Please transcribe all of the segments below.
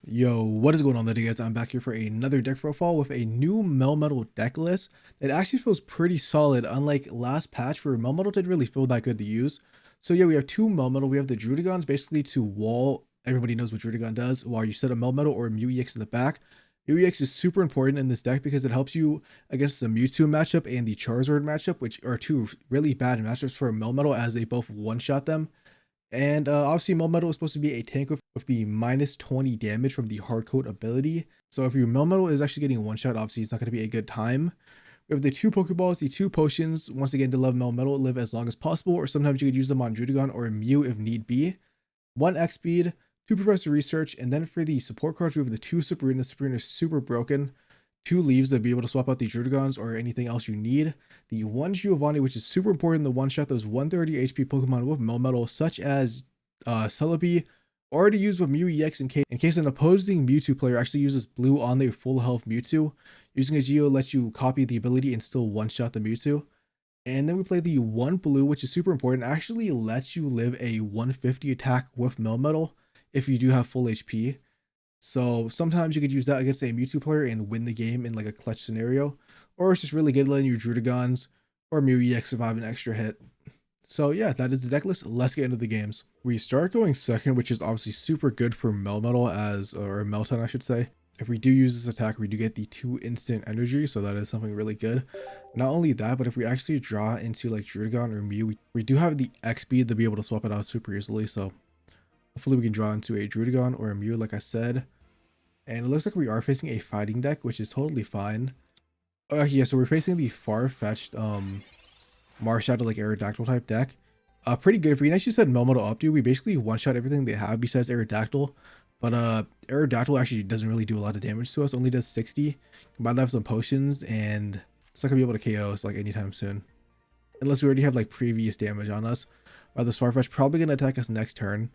Yo, what is going on today, guys? I'm back here for another deck profile with a new Melmetal deck list that actually feels pretty solid, unlike last patch where Melmetal didn't really feel that good to use. So yeah, we have two Melmetal. We have the Druddigons basically to wall. Everybody knows what Druddigon does, while you set a Melmetal or Mew EX in the back. Mew EX is super important in this deck because it helps you against the Mewtwo matchup and the Charizard matchup, which are two really bad matchups for Melmetal as they both one-shot them. And obviously, Melmetal is supposed to be a tank with the minus 20 damage from the hard coat ability. So if your Melmetal is actually getting one shot, obviously it's not going to be a good time. We have the two Pokeballs, the two potions. Once again, to love Melmetal, live as long as possible, or sometimes you could use them on Druddigon or Mew if need be. 1 X speed, 2 Professor Research, and then for the support cards, we have the 2 Sabrina. Sabrina is super broken. 2 leaves to be able to swap out the Druddigons or anything else you need. The 1 Giovanni, which is super important, the one-shot those 130 HP Pokemon with Melmetal, such as Celebi, or to use with Mew EX in case an opposing Mewtwo player actually uses blue on their full health Mewtwo. Using a Geo lets you copy the ability and still one-shot the Mewtwo. And then we play the 1 blue, which is super important, actually lets you live a 150 attack with Melmetal if you do have full HP. So sometimes you could use that against a Mewtwo player and win the game in like a clutch scenario. Or it's just really good letting your Druddigons or Mew EX survive an extra hit. So yeah, that is the deck list. Let's get into the games. We start going second, which is obviously super good for Melmetal or Melton, I should say. If we do use this attack, we do get the 2 instant energy, so that is something really good. Not only that, but if we actually draw into like Druddigon or Mew, we do have the X speed to be able to swap it out super easily, so hopefully we can draw into a Druddigon or a Mew, like I said. And it looks like we are facing a fighting deck, which is totally fine. Yeah, so we're facing the far-fetched Marshadow like Aerodactyl type deck. Pretty good. If we actually set Melmetal up to, we basically one-shot everything they have besides Aerodactyl. But Aerodactyl actually doesn't really do a lot of damage to us, only does 60. Combine that with some potions, and it's not gonna be able to KO us like anytime soon. Unless we already have like previous damage on us. This Farfetch probably gonna attack us next turn.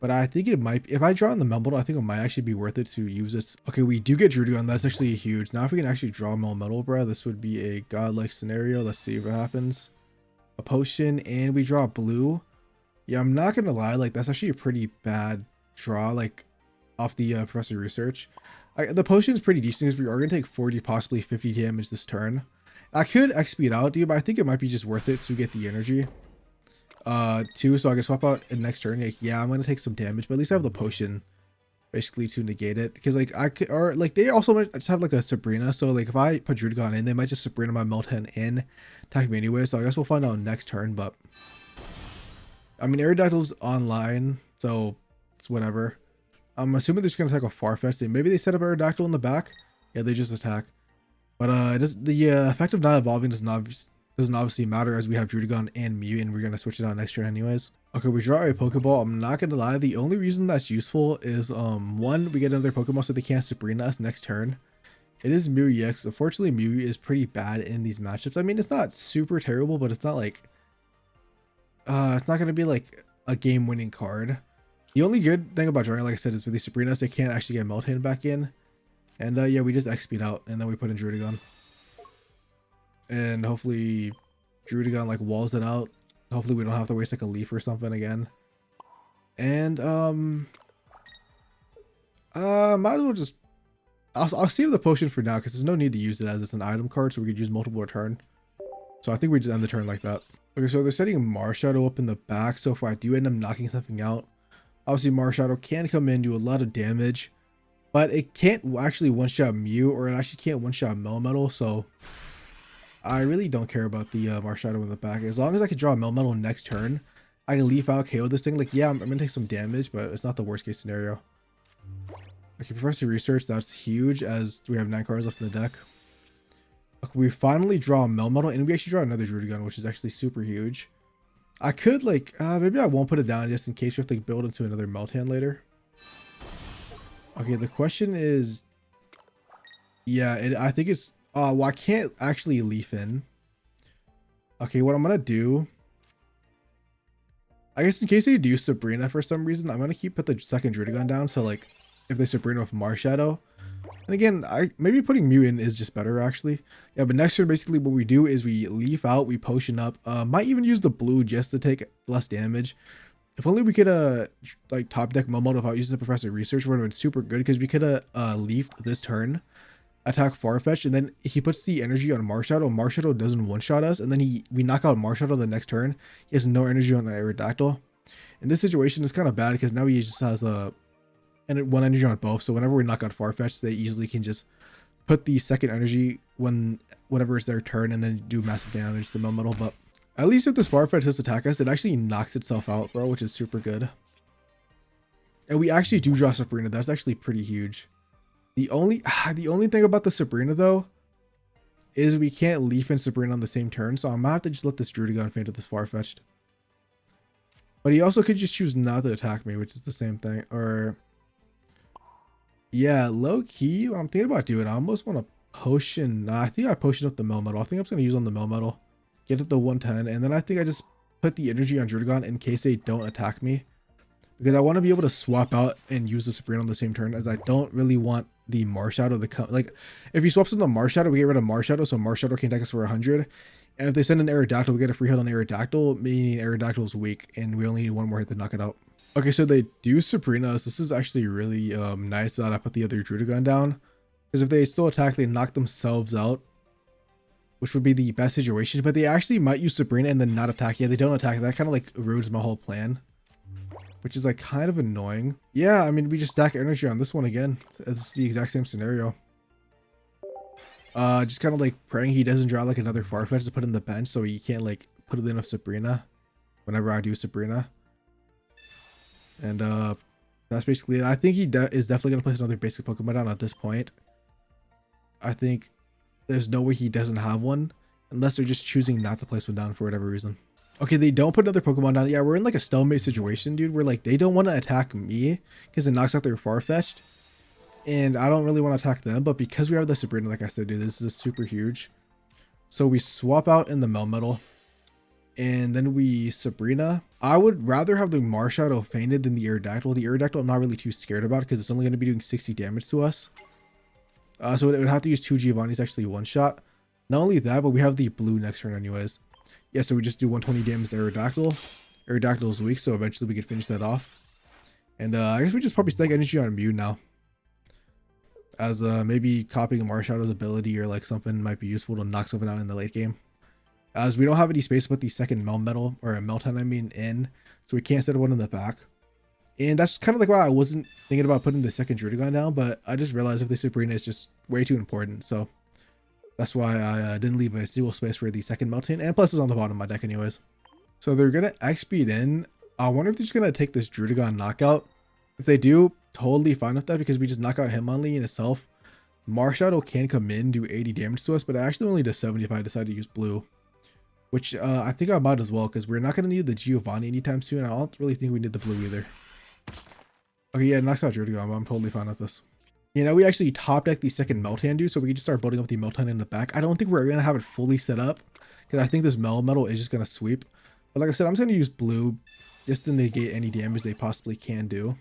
But I think it might, if I draw in the Melmetal, I think it might actually be worth it to use it. Okay, we do get Druddigon. That's actually huge. Now if we can actually draw Melmetal, bro, this would be a godlike scenario. Let's see what happens. A potion, and we draw blue. Yeah, I'm not gonna lie, like that's actually a pretty bad draw, like off the Professor Research. The potion is pretty decent because we are gonna take 40, possibly 50 damage this turn. I could XP it out, dude, but I think it might be just worth it to get the energy. 2, so I can swap out in next turn. Like, yeah, I'm gonna take some damage, but at least I have the potion basically to negate it, because like I could, or like they also might just have like a Sabrina, so like if I put Druddigon in, they might just Sabrina my Melton in, attack me anyway, so I guess we'll find out next turn. But I mean, Aerodactyl's online, so it's whatever. I'm assuming they're just gonna attack a Farfetch'd, and maybe they set up Aerodactyl in the back. Yeah, they just attack. But the effect of not evolving doesn't obviously matter, as we have Druddigon and Mew, and we're gonna switch it out next turn anyways. Okay, we draw a Pokeball. I'm not gonna lie, the only reason that's useful is 1, we get another Pokemon so they can't Sabrina us next turn. It is Mew EX. Unfortunately, Mew is pretty bad in these matchups. I mean, it's not super terrible, but it's not like it's not gonna be like a game-winning card. The only good thing about drawing, like I said, is with the Sabrina, they can't actually get Melton back in. And yeah, we just XP'd out, and then we put in Druddigon. And hopefully Druddigon like walls it out. Hopefully we don't have to waste like a leaf or something again. And might as well just I'll save the potion for now, because there's no need to use it as it's an item card, so we could use multiple a turn. So I think we just end the turn like that. Okay, so they're setting Marshadow up in the back, so if I do end up knocking something out, obviously Marshadow can come in, do a lot of damage, but it can't actually one-shot Mew, or it actually can't one-shot Melmetal, so I really don't care about the Marshadow in the back. As long as I can draw Melmetal next turn, I can leaf out, KO this thing. Like, yeah, I'm gonna take some damage, but it's not the worst case scenario. Okay, Professor Research, that's huge, as we have 9 cards left in the deck. Okay, we finally draw Melmetal, and we actually draw another Druddigon, which is actually super huge. I could, like, maybe I won't put it down just in case we have to build into another Meltan later. Okay, the question is, yeah, I think it's, well, I can't actually leaf in. Okay, what I'm gonna do, I guess in case they do Sabrina for some reason, I'm gonna put the second Druddigon down, so like if they Sabrina with Marshadow. And again, maybe putting Mew in is just better actually. Yeah, but next turn basically what we do is we leaf out, we potion up, might even use the blue just to take less damage. If only we could like top deck Melmetal without using the Professor Research, would have been super good because we could have leafed this turn, attack Farfetch, and then he puts the energy on Marshadow. Marshadow doesn't one-shot us, and then we knock out Marshadow the next turn. He has no energy on Aerodactyl. In this situation, it's kind of bad because now he just has one energy on both. So whenever we knock out Farfetch, they easily can just put the second energy whenever it's their turn and then do massive damage to Melmetal. But at least if this Farfetch does attack us, it actually knocks itself out, bro, which is super good. And we actually do draw Sabrina. That's actually pretty huge. The only thing about the Sabrina though is we can't leaf in Sabrina on the same turn, so I might have to just let this Drudigon faint to this Farfetched. But he also could just choose not to attack me, which is the same thing. Or yeah, low key, I'm thinking about doing. I almost want to potion. Nah, I think I potion up the Melmetal. I think I'm just gonna use on the Melmetal, get it to 110, and then I think I just put the energy on Drudigon in case they don't attack me, because I want to be able to swap out and use the Sabrina on the same turn, as I don't really want the Marshadow to come. Like, if he swaps in the Marshadow, we get rid of Marshadow, so Marshadow can attack us for 100. And if they send an Aerodactyl, we get a free hit on Aerodactyl, meaning Aerodactyl is weak, and we only need one more hit to knock it out. Okay, so they do Sabrina us. This is actually really nice that I put the other Drudigon down, because if they still attack, they knock themselves out, which would be the best situation. But they actually might use Sabrina and then not attack. Yeah, they don't attack. That kind of like ruins my whole plan, which is like kind of annoying. Yeah, I mean, we just stack energy on this one again. It's the exact same scenario. Just kind of like praying he doesn't draw like another Farfetch to put in the bench, so he can't like put it in with Sabrina whenever I do Sabrina. And that's basically it. I think he is definitely gonna place another basic Pokemon down at this point. I think there's no way he doesn't have one, unless they're just choosing not to place one down for whatever reason. Okay, they don't put another Pokemon down. Yeah, we're in like a stalemate situation, dude. Where like they don't want to attack me because it knocks out their Farfetch'd, and I don't really want to attack them. But because we have the Sabrina, like I said, dude, this is super huge. So we swap out in the Melmetal, and then we Sabrina. I would rather have the Marshadow fainted than the Aerodactyl. The Aerodactyl I'm not really too scared about because it's only going to be doing 60 damage to us. So it would have to use 2 Giovanni's actually one shot. Not only that, but we have the blue next turn anyways. Yeah, so we just do 120 damage to Aerodactyl. Aerodactyl is weak, so eventually we can finish that off. And I guess we just probably stack energy on Mew now, as maybe copying Marshallow's ability or like something might be useful to knock something out in the late game. As we don't have any space to put the second Melmetal, or a Melton I mean, in, so we can't set one in the back. And that's kind of like why I wasn't thinking about putting the second Drudigon down, but I just realized if the Sabrina is just way too important, so that's why I didn't leave a single space for the second Melton, and plus it's on the bottom of my deck anyways. So they're gonna X-speed in. I wonder if they're just gonna take this Drudigon knockout. If they do, totally fine with that, because we just knock out Hitmonlee in itself. Marshadow can come in, do 80 damage to us, but it actually only does 70 if I decide to use blue. Which I think I might as well, because we're not going to need the Giovanni anytime soon. I don't really think we need the blue either. Okay, yeah, it knocks out Drudigon, but I'm totally fine with this. You know, we actually top deck the second Meltan, dude, so we can just start building up the Meltan in the back. I don't think we're going to have it fully set up, because I think this Melmetal is just going to sweep. But like I said, I'm just going to use blue just to negate any damage they possibly can do.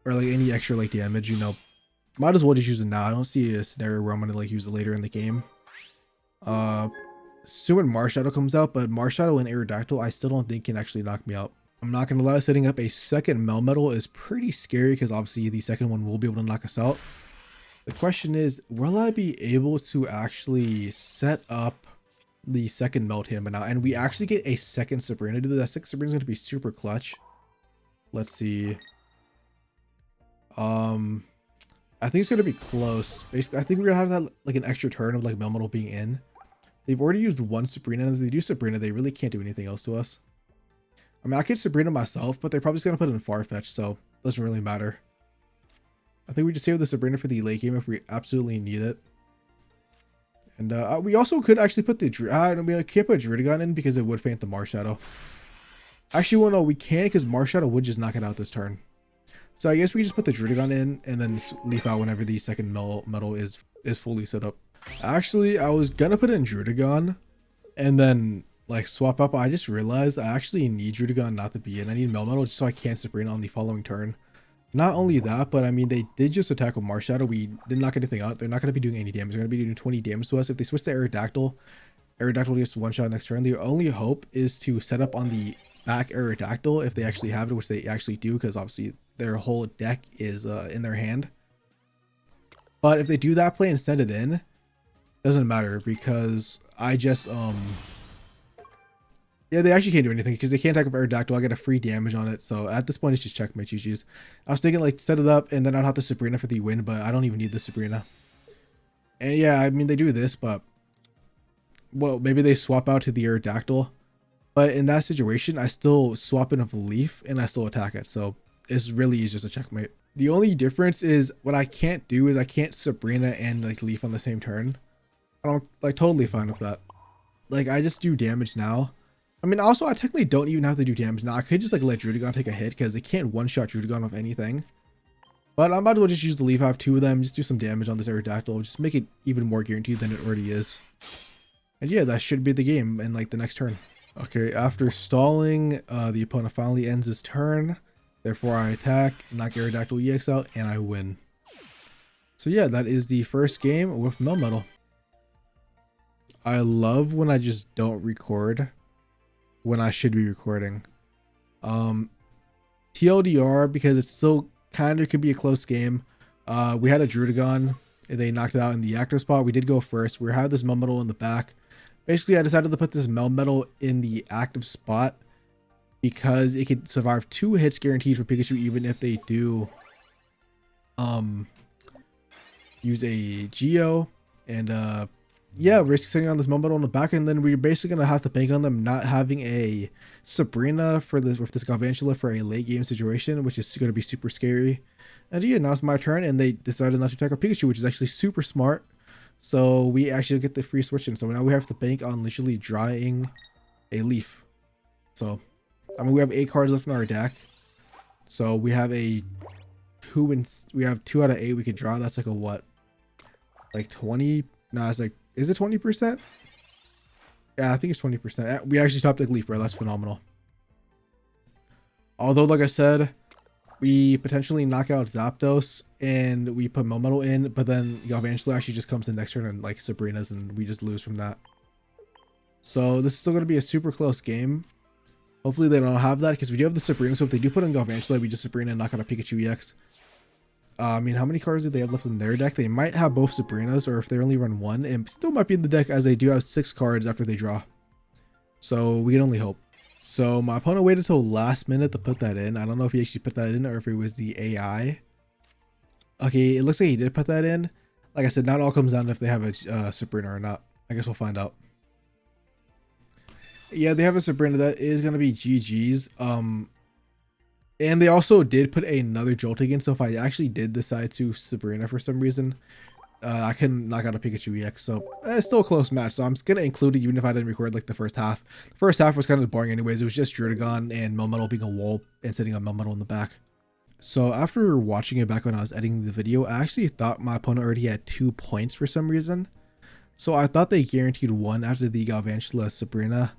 Or like any extra like damage, you know. Might as well just use it now. I don't see a scenario where I'm going to like use it later in the game. Soon when Marshadow comes out, but Marshadow and Aerodactyl I still don't think can actually knock me out. I'm not gonna lie, setting up a second Melmetal is pretty scary, because obviously the second one will be able to knock us out. The question is, will I be able to actually set up the second Meltan by now? And we actually get a second Sabrina. Dude, that second Sabrina is going to be super clutch. Let's see. I think it's going to be close. Basically, I think we're going to have that like an extra turn of like Melmetal being in. They've already used one Sabrina, and if they do Sabrina, they really can't do anything else to us. I mean, I could Sabrina myself, but they're probably just going to put it in Farfetch, so it doesn't really matter. I think we just save the Sabrina for the late game if we absolutely need it. And we also could actually put the I mean, I can't put Drudigon in because it would faint the Marshadow. Actually, well, no, we can, because Marshadow would just knock it out this turn. So I guess we just put the Drudigon in and then leaf out whenever the second Melmetal is fully set up. Actually, I was gonna put in Drudigon and then like swap up. I just realized I actually need Drudigon not to be in. I need Melmetal just so I can't Sabrina on the following turn. Not only that, but I mean, they did just attack with Marshadow. We didn't knock anything out. They're not going to be doing any damage. They're going to be doing 20 damage to us. If they switch to Aerodactyl, Aerodactyl gets one shot next turn. The only hope is to set up on the back Aerodactyl if they actually have it, which they actually do, because obviously their whole deck is in their hand. But if they do that play and send it in, doesn't matter, because I just yeah, they actually can't do anything because they can't attack with Aerodactyl. I get a free damage on it, so at this point it's just checkmate GG's. I was thinking like set it up and then I'd have the Sabrina for the win, but I don't even need the Sabrina. And yeah, I mean they do this, but well, maybe they swap out to the Aerodactyl. But in that situation, I still swap in a Leaf and I still attack it. So it's really just a checkmate. The only difference is what I can't do is I can't Sabrina and like Leaf on the same turn. I'm like totally fine with that. Like I just do damage now. I mean, also I technically don't even have to do damage now. I could just like let Drudagon take a hit because they can't one-shot Drudagon with anything. But I'm about to just use the Leaf. I have two of them. Just do some damage on this Aerodactyl. Just make it even more guaranteed than it already is. And yeah, that should be the game in like the next turn. Okay, after stalling, the opponent finally ends his turn. Therefore, I attack, knock Aerodactyl EX out, and I win. So yeah, that is the first game with Melmetal. I love when I just don't record when I should be recording. TLDR, because it still kind of could be a close game. We had a Drudagon, and they knocked it out in the active spot. We did go first. We had this Melmetal in the back. Basically, I decided to put this Melmetal in the active spot because it could survive 2 hits guaranteed from Pikachu, even if they do use a Geo. And yeah, we're sitting on this Melmetal in the back, and then we're basically gonna have to bank on them not having a Sabrina for this with this Galvantula for a late game situation, which is gonna be super scary. And yeah, now it's my turn, and they decided not to attack our Pikachu, which is actually super smart. So we actually get the free switch in. So now we have to bank on literally drawing a Leaf. So I mean, we have 8 cards left in our deck. So we have a 2 and we have 2 out of 8 we could draw. That's like a what? Like 20? No, it's like, is it 20%? Yeah, I think it's 20%. We actually topped like Leaf, bro. That's phenomenal. Although, like I said, we potentially knock out Zapdos and we put Melmetal in, but then Galvantula actually just comes in next turn and like Sabrina's, and we just lose from that. So this is still going to be a super close game. Hopefully they don't have that, because we do have the Sabrina, so if they do put in Galvantula, we just Sabrina and knock out a Pikachu EX. I mean, how many cards do they have left in their deck? They might have both Sabrinas, or if they only run 1, and still might be in the deck, as they do have 6 cards after they draw. So we can only hope. So my opponent waited till last minute to put that in. I don't know if he actually put that in or if it was the AI. Okay, it looks like he did put that in. Like I said, not all comes down to if they have a Sabrina or not. I guess we'll find out. Yeah, they have a Sabrina. That is going to be GG's. And they also did put another Jolting in. So if I actually did decide to Sabrina for some reason, I couldn't knock out a Pikachu EX. So it's still a close match. So I'm going to include it even if I didn't record like the first half. The first half was kind of boring anyways. It was just Drudagon and Melmetal being a wall and setting up Melmetal in the back. So after watching it back when I was editing the video, I actually thought my opponent already had 2 points for some reason. So I thought they guaranteed 1 after the Galvantula Sabrina.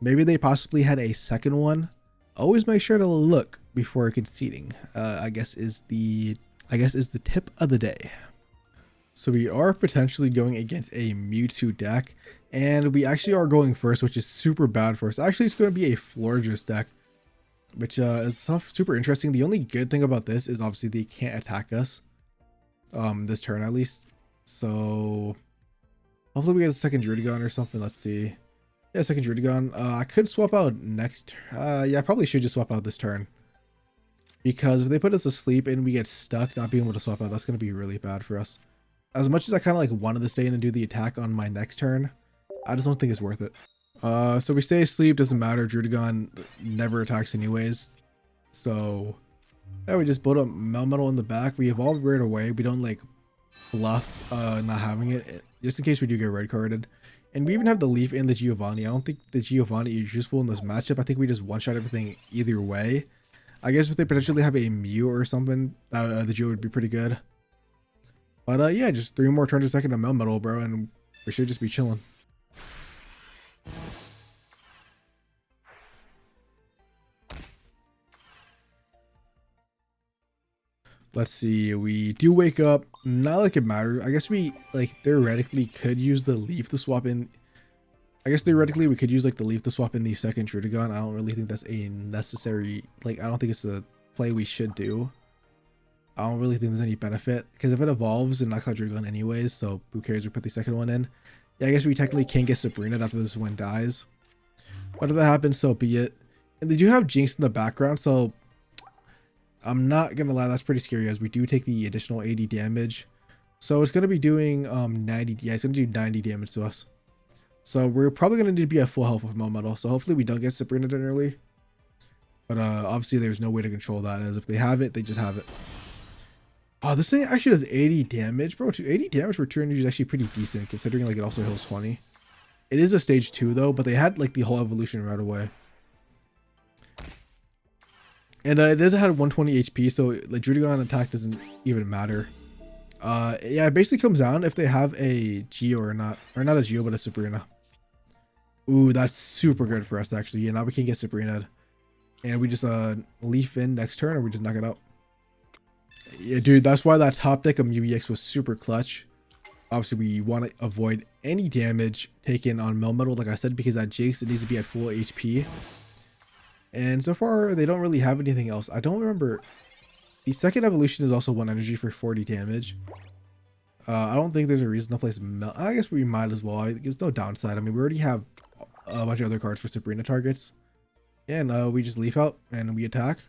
Maybe they possibly had a second one. Always make sure to look before conceding. I guess is the tip of the day. So we are potentially going against a Mewtwo deck, and we actually are going first, which is super bad for us. Actually, it's going to be a Florges deck, which is super interesting. The only good thing about this is obviously they can't attack us this turn at least. So hopefully we get a second Drudagon or something. Let's see. Yeah, second Drudagon. I could swap out next. Yeah, I probably should just swap out this turn, because if they put us asleep and we get stuck not being able to swap out, that's going to be really bad for us. As much as I kind of like wanted to stay in and do the attack on my next turn, I just don't think it's worth it. So we stay asleep, doesn't matter. Drudagon never attacks anyways. So yeah, we just build up Melmetal in the back. We evolve right away. We don't like bluff not having it, just in case we do get red carded. And we even have the Leaf and the Giovanni. I don't think the Giovanni is useful in this matchup. I think we just one-shot everything either way. I guess if they potentially have a Mew or something, the Geo would be pretty good. But yeah, just 3 more turns a second to Melmetal, bro, and we should just be chilling. Let's see, we do wake up. Not like it matters. I guess we like theoretically could use the Leaf to swap in. I guess theoretically we could use like the leaf to swap in the second Drudagon. I don't really think that's a necessary, like, I don't think it's a play we should do. I don't really think there's any benefit, because if it evolves and knocks out Drudagon anyways, so who cares, we put the second one in. Yeah, I guess we technically can get Sabrina after this one dies. But if that happens, so be it. And they do have Jynx in the background, so I'm not gonna lie, that's pretty scary, as we do take the additional 80 damage. So it's gonna be doing 90, yeah, it's gonna do 90 damage to us. So we're probably going to need to be at full health with Melmetal. So hopefully we don't get Sabrina done early. But obviously there's no way to control that, as if they have it, they just have it. Oh, this thing actually does 80 damage, bro. 80 damage for 2 energy is actually pretty decent, considering like it also heals 20. It is a stage 2 though, but they had like the whole evolution right away. And it does have 120 HP, so the Drudagon attack doesn't even matter. Yeah, it basically comes down if they have a Geo or not a Geo, but a Sabrina. Ooh, that's super good for us actually. Yeah, now we can get Sabrina, and we just leaf in next turn, or we just knock it out. Yeah, dude, that's why that top deck of Mew EX was super clutch. Obviously, we want to avoid any damage taken on Melmetal, like I said, because that Jynx, it needs to be at full HP. And so far, they don't really have anything else. I don't remember. The second evolution is also 1 energy for 40 damage. I don't think there's a reason to place I guess we might as well. There's no downside. I mean, we already have a bunch of other cards for Sabrina targets. And we just leaf out and we attack.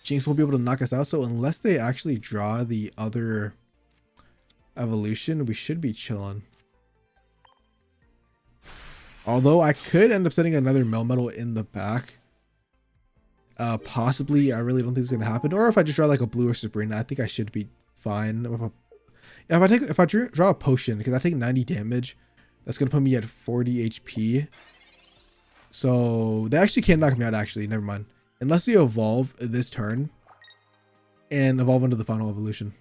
Jynx won't be able to knock us out. So unless they actually draw the other evolution, we should be chilling. Although I could end up setting another Melmetal in the back. Possibly. I really don't think it's going to happen. Or if I just draw like a blue or Sabrina, I think I should be fine. Yeah, if I draw a potion, because I take 90 damage, that's gonna put me at 40 HP. So they actually can't knock me out. Actually, never mind. Unless they evolve this turn and evolve into the final evolution.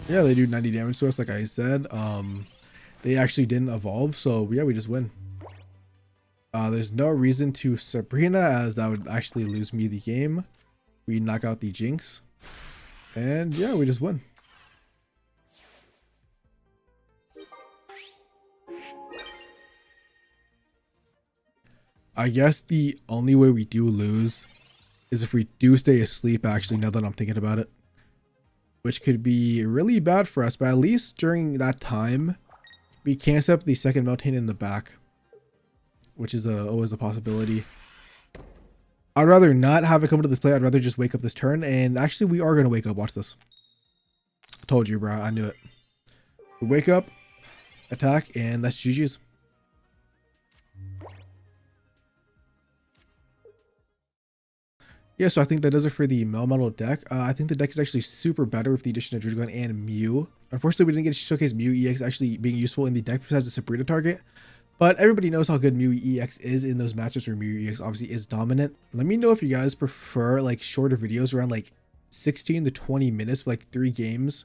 Yeah, they do 90 damage to us, like I said. They actually didn't evolve, so yeah, we just win. There's no reason to Sabrina, as that would actually lose me the game. We knock out the Jynx, and yeah, we just win. I guess the only way we do lose is if we do stay asleep, actually, now that I'm thinking about it. Which could be really bad for us, but at least during that time, we can set up the second Melmetal in the back. Which is always a possibility. I'd rather not have it come to this play. I'd rather just wake up this turn. And actually, we are going to wake up. Watch this. Told you, bro. I knew it. We wake up, attack, and that's GG's. Yeah, so I think that does it for the Melmetal deck. I think the deck is actually super better with the addition of Drudagon and Mew. Unfortunately, we didn't get to showcase Mew EX actually being useful in the deck besides the Sabrina target. But everybody knows how good Mew EX is in those matchups where Mew EX obviously is dominant. Let me know if you guys prefer like shorter videos around like 16 to 20 minutes for like 3 games.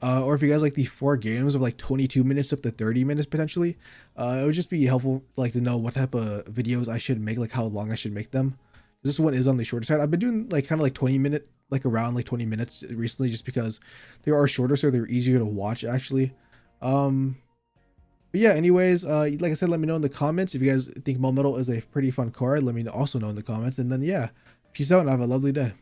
Or if you guys like the 4 games of like 22 minutes up to 30 minutes potentially. It would just be helpful like to know what type of videos I should make, like how long I should make them. This one is on the shorter side. I've been doing like kind of like 20-minute, like around like 20 minutes recently, just because they are shorter, so they're easier to watch actually. But yeah, anyways, like I said, let me know in the comments if you guys think Melmetal is a pretty fun card. Let me also know in the comments, and then yeah, peace out and have a lovely day.